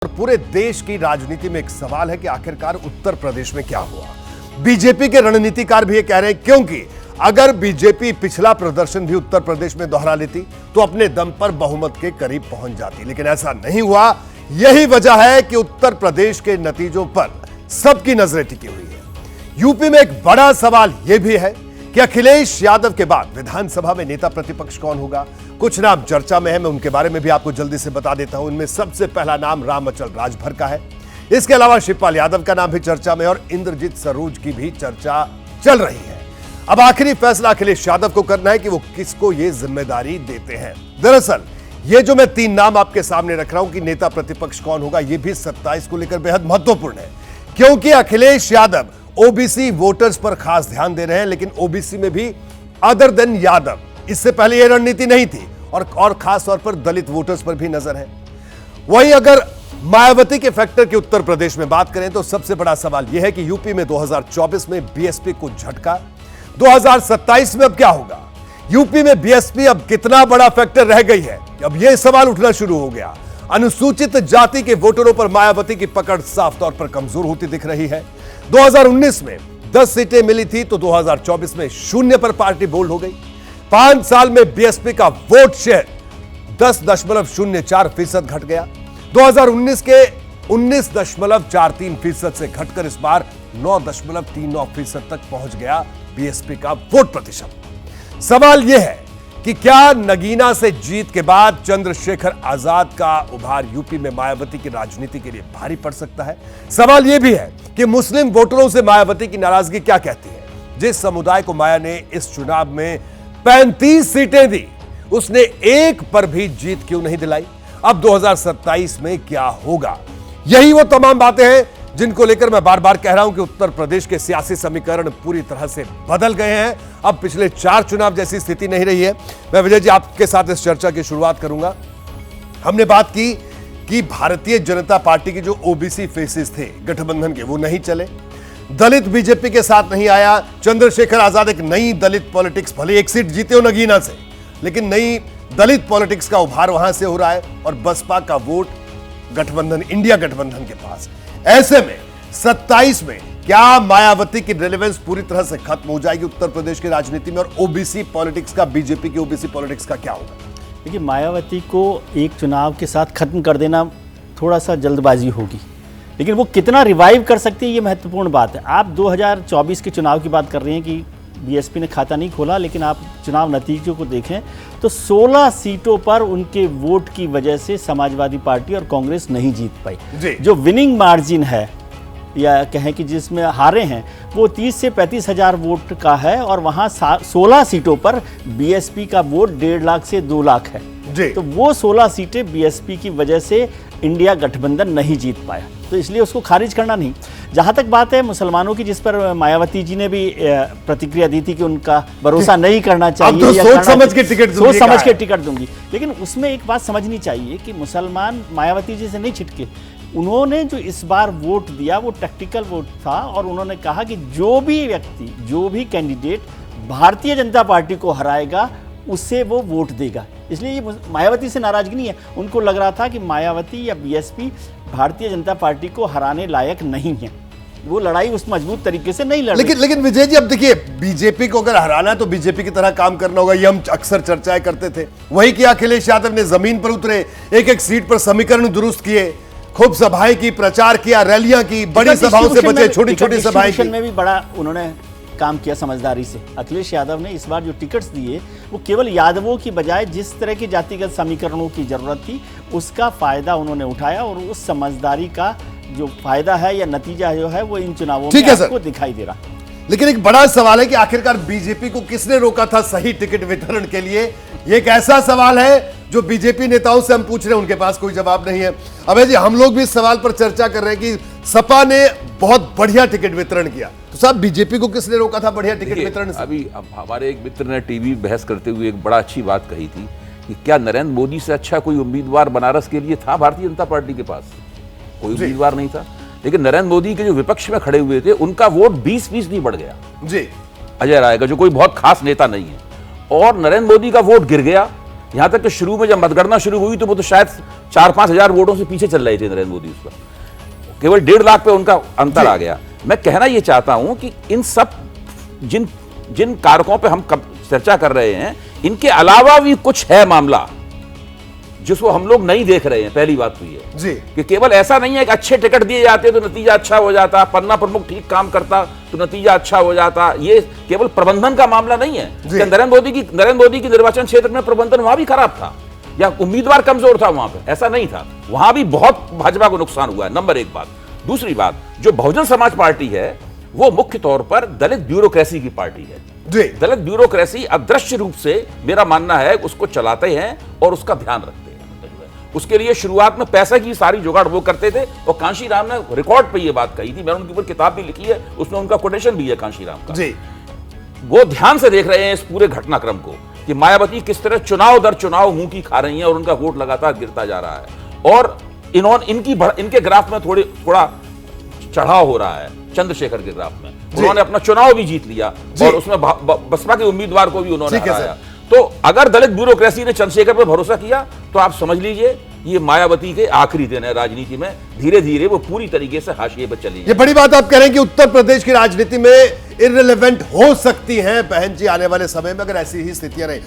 और पूरे देश की राजनीति में एक सवाल है कि आखिरकार उत्तर प्रदेश में क्या हुआ। बीजेपी के रणनीतिकार भी ये कह रहे हैं, क्योंकि अगर बीजेपी पिछला प्रदर्शन भी उत्तर प्रदेश में दोहरा लेती तो अपने दम पर बहुमत के करीब पहुंच जाती, लेकिन ऐसा नहीं हुआ। यही वजह है कि उत्तर प्रदेश के नतीजों पर सबकी नजरें टिकी हुई है। यूपी में एक बड़ा सवाल यह भी है कि अखिलेश यादव के बाद विधानसभा में नेता प्रतिपक्ष कौन होगा। कुछ नाम चर्चा में है, मैं उनके बारे में भी आपको जल्दी से बता देता हूं। इनमें सबसे पहला नाम रामअचल राजभर का है। इसके अलावा शिवपाल यादव का नाम भी चर्चा में और इंद्रजीत सरोज की भी चर्चा चल रही है। अब आखिरी फैसला अखिलेश यादव को करना है कि वो किसको ये जिम्मेदारी देते हैं। दरअसल ये जो मैं 3 नाम आपके सामने रख रहा हूं कि नेता प्रतिपक्ष कौन होगा, ये भी 27 को लेकर बेहद महत्वपूर्ण है, क्योंकि अखिलेश यादव ओबीसी वोटर्स पर खास ध्यान दे रहे हैं। लेकिन ओबीसी में भी अदर देन यादव, इससे पहले यह रणनीति नहीं थी और खास तौर पर दलित वोटर्स पर भी नजर है। वहीं अगर मायावती के फैक्टर की उत्तर प्रदेश में बात करें तो सबसे बड़ा सवाल यह है कि यूपी में 2024 में बीएसपी को झटका, 2027 में अब क्या होगा। यूपी में बीएसपी अब कितना बड़ा फैक्टर रह गई है, अब यह सवाल उठना शुरू हो गया। अनुसूचित जाति के वोटरों पर मायावती की पकड़ साफ तौर पर कमजोर होती दिख रही है। 2019 में 10 सीटें मिली थी तो 2024 में 0 पर पार्टी बोल्ड हो गई। 5 साल में बीएसपी का वोट शेयर 10.04% घट गया। 2019 के 19.43% से घटकर इस बार 9.39% तक पहुंच गया बीएसपी का वोट प्रतिशत। सवाल यह है कि क्या नगीना से जीत के बाद चंद्रशेखर आजाद का उभार यूपी में मायावती की राजनीति के लिए भारी पड़ सकता है। सवाल यह भी है कि मुस्लिम वोटरों से मायावती की नाराजगी क्या कहती है। जिस समुदाय को माया ने इस चुनाव में 35 सीटें दी, उसने एक पर भी जीत क्यों नहीं दिलाई। अब 2027 में क्या होगा, यही वो तमाम बातें हैं जिनको लेकर मैं बार बार कह रहा हूं कि उत्तर प्रदेश के सियासी समीकरण पूरी तरह से बदल गए हैं। अब पिछले 4 चुनाव जैसी स्थिति नहीं रही है। मैं विजय जी आपके साथ इस चर्चा की शुरुआत करूंगा। हमने बात की कि भारतीय जनता पार्टी के जो ओबीसी फेसेस थे गठबंधन के, वो नहीं चले। दलित बीजेपी के साथ नहीं आया। चंद्रशेखर आजाद एक नई दलित पॉलिटिक्स, भले एक सीट जीते हो नगीना से, लेकिन नई दलित पॉलिटिक्स का उभार वहां से हो रहा है और बसपा का वोट गठबंधन, इंडिया गठबंधन के पास। ऐसे में 27 में क्या मायावती की रेलेवेंस पूरी तरह से खत्म हो जाएगी उत्तर प्रदेश की राजनीति में, और ओबीसी पॉलिटिक्स का, बीजेपी की ओबीसी पॉलिटिक्स का क्या होगा। देखिए, मायावती को एक चुनाव के साथ खत्म कर देना थोड़ा सा जल्दबाजी होगी, लेकिन वो कितना रिवाइव कर सकती है ये महत्वपूर्ण बात है। आप 2024 के चुनाव की बात कर रहे हैं कि बीएसपी ने खाता नहीं खोला, लेकिन आप चुनाव नतीजों को देखें तो 16 सीटों पर उनके वोट की वजह से समाजवादी पार्टी और कांग्रेस नहीं जीत पाई। जो विनिंग मार्जिन है या कहें कि जिसमें हारे हैं वो 30 से 35 हजार वोट का है, और वहाँ 16 सीटों पर बीएसपी का वोट 1.5 लाख से 2 लाख है जी। तो वो 16 सीटें बीएसपी की वजह से इंडिया गठबंधन नहीं जीत पाया, तो इसलिए उसको खारिज करना नहीं। जहाँ तक बात है मुसलमानों की, जिस पर मायावती जी ने भी प्रतिक्रिया दी थी कि उनका भरोसा नहीं करना चाहिए, तो सोच समझ के टिकट दूंगी, लेकिन उसमें एक बात समझनी चाहिए कि मुसलमान मायावती जी से नहीं छिटके। उन्होंने जो इस बार वोट दिया वो टैक्टिकल वोट था, और उन्होंने कहा कि जो भी व्यक्ति, जो भी कैंडिडेट भारतीय जनता पार्टी को हराएगा उससे वो वोट देगा। इसलिए ये मायावती से नाराजगी नहीं है। उनको लग रहा था कि मायावती या बीएसपी भारतीय जनता पार्टी को हराने लायक नहीं है, वो लड़ाई उस मजबूत तरीके से नहीं लड़। लेकिन विजय जी, अब देखिए, बीजेपी को अगर हराना है तो बीजेपी की तरह काम करना होगा, ये हम अक्सर चर्चाएं करते थे। वही किया अखिलेश यादव ने, जमीन पर उतरे, एक सीट पर समीकरण दुरुस्त किए, खूब सभाएं की, प्रचार किया, रैलियां की, बड़ी सभाओं से बचे, छोटी छोटी सभाएं की। में भी बड़ा उन्होंने काम किया समझदारी से। अखिलेश यादव ने इस बार जो टिकट्स दिए वो केवल यादवों की बजाय जिस तरह की जातिगत समीकरणों की जरूरत थी उसका फायदा उन्होंने उठाया, और उस समझदारी का जो फायदा है या नतीजा जो है वो इन चुनावों में आपको दिखाई दे रहा। लेकिन एक बड़ा सवाल है कि आखिरकार बीजेपी को किसने रोका था सही टिकट वितरण के लिए। ये एक ऐसा सवाल है जो बीजेपी नेताओं से हम पूछ रहे हैं, उनके पास कोई जवाब नहीं है। अबे जी, हम लोग भी इस सवाल पर चर्चा कर रहे हैं कि सपा ने बहुत बढ़िया टिकट वितरण किया, तो साहब बीजेपी को किसने रोका था बढ़िया टिकट वितरण से? अभी हमारे एक मित्र ने टीवी बहस करते हुए एक बड़ा अच्छी बात कही थी कि क्या नरेंद्र मोदी से अच्छा कोई उम्मीदवार बनारस के लिए था भारतीय जनता पार्टी के पास? कोई उम्मीदवार नहीं था, लेकिन नरेंद्र मोदी के जो विपक्ष में खड़े हुए थे उनका वोट 20% बढ़ गया जी। अजय राय का, जो कोई बहुत खास नेता नहीं है, और नरेंद्र मोदी का वोट गिर गया यहां तक कि शुरू में जब मतगणना शुरू हुई तो वो तो शायद 4-5 हजार वोटों से पीछे चल रहे थे नरेंद्र मोदी उस पर, केवल 1.5 लाख पे उनका अंतर आ गया। मैं कहना यह चाहता हूं कि इन सब जिन कारकों पे हम चर्चा कर रहे हैं, इनके अलावा भी कुछ है मामला जिसको हम लोग नहीं देख रहे हैं। पहली बात तो ये जी कि केवल ऐसा नहीं है कि अच्छे टिकट दिए जाते तो नतीजा अच्छा हो जाता, पन्ना प्रमुख ठीक काम करता तो नतीजा अच्छा हो जाता। ये केवल प्रबंधन का मामला नहीं है कि नरेंद्र मोदी की निर्वाचन क्षेत्र में प्रबंधन वहां भी खराब था या उम्मीदवार कमजोर था, वहां पर ऐसा नहीं था। वहां भी बहुत भाजपा को नुकसान हुआ है, नंबर एक बात। दूसरी बात, जो बहुजन समाज पार्टी है वो मुख्य तौर पर दलित ब्यूरोक्रेसी की पार्टी है। दलित ब्यूरोक्रेसी अदृश्य रूप से, मेरा मानना है, उसको चलाते हैं और उसका ध्यान रखते हैं। उसके लिए शुरुआत में पैसे की सारी जुगाड़ वो करते थे और कांशीराम ने रिकॉर्ड पे ये बात कही थी, मैंने उनके ऊपर किताब भी लिखी है, उसमें उनका कोटेशन भी है कांशीराम का। जी वो ध्यान से देख रहे हैं इस पूरे घटनाक्रम को कि मायावती किस तरह चुनाव दर चुनाव मुंह की खा रही हैं और उनका वोट लगातार गिरता जा रहा है और इनके ग्राफ में थोड़ा चढ़ाव हो रहा है। चंद्रशेखर के ग्राफ में उन्होंने अपना चुनाव भी जीत लिया और उसमें बसपा के उम्मीदवार को भी उन्होंने हराया। तो अगर दलित ब्यूरोक्रेसी ने चंद्रशेखर पर भरोसा किया तो आप समझ लीजिए ये मायावती के आखिरी दिन है राजनीति में। धीरे धीरे वो पूरी तरीके से हाशिए पर चली। ये बड़ी बात आप कह रहे हैं कि उत्तर प्रदेश की राजनीति में इररिलेवेंट हो सकती हैं बहन जी आने वाले समय में, अगर ऐसी ही स्थितियां रही।